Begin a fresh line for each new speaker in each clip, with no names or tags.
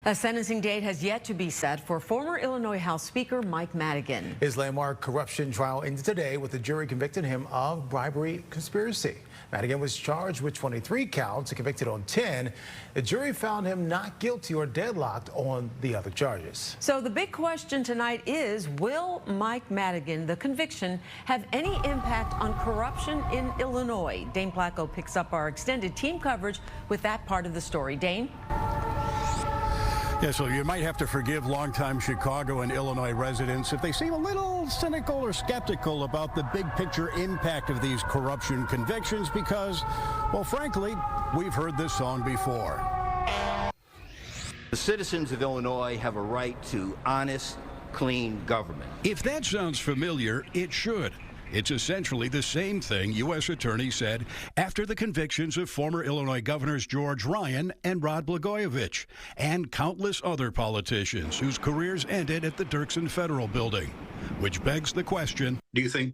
A sentencing date has yet to be set for former Illinois House Speaker Mike Madigan.
His landmark corruption trial ended today with the jury convicting him of bribery conspiracy. Madigan was charged with 23 counts and convicted on 10. The jury found him not guilty or deadlocked on the other charges.
So the big question tonight is, will Mike Madigan, the conviction, have any impact on corruption in Illinois? Dane Placko picks up our extended team coverage with that part of the story. Dane?
Yeah, so you might have to forgive longtime Chicago and Illinois residents if they seem a little cynical or skeptical about the big picture impact of these corruption convictions because, well, frankly, we've heard this song before.
The citizens of Illinois have a right to honest, clean government.
If that sounds familiar, it should. It's essentially the same thing U.S. Attorney said after the convictions of former Illinois Governors George Ryan and Rod Blagojevich and countless other politicians whose careers ended at the Dirksen Federal Building. Which begs the question,
do you think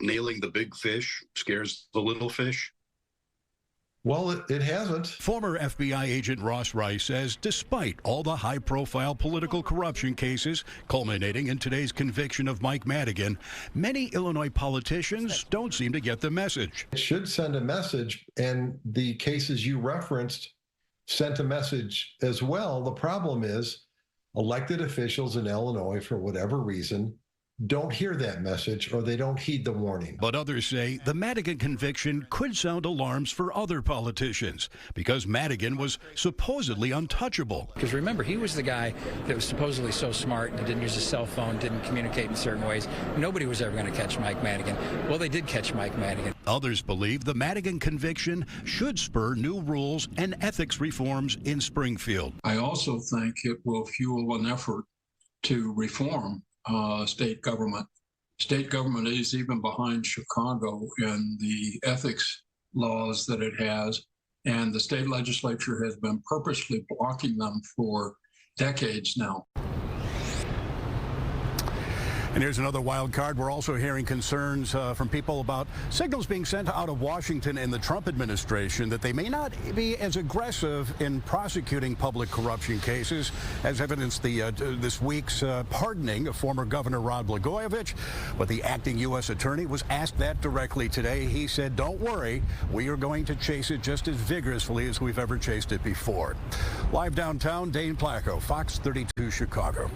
nailing the big fish scares the little fish?
Well, it hasn't.
Former FBI agent Ross Rice says despite all the high-profile political corruption cases culminating in today's conviction of Mike Madigan, many Illinois politicians don't seem to get the message.
It should send a message, and the cases you referenced sent a message as well. The problem is elected officials in Illinois, for whatever reason, don't hear that message or they don't heed the warning.
But others say the Madigan conviction could sound alarms for other politicians because Madigan was supposedly untouchable.
Because remember, he was the guy that was supposedly so smart and didn't use his cell phone, didn't communicate in certain ways. Nobody was ever going to catch Mike Madigan. Well, they did catch Mike Madigan.
Others believe the Madigan conviction should spur new rules and ethics reforms in Springfield.
I also think it will fuel an effort to reform state government. State government is even behind Chicago in the ethics laws that it has, and the state legislature has been purposely blocking them for decades now.
And here's another wild card. We're also hearing concerns from people about signals being sent out of Washington in the Trump administration that they may not be as aggressive in prosecuting public corruption cases, as evidenced this week's pardoning of former Governor Rod Blagojevich. But the acting U.S. attorney was asked that directly today. He said, don't worry, we are going to chase it just as vigorously as we've ever chased it before. Live downtown, Dane Placko, Fox 32 Chicago.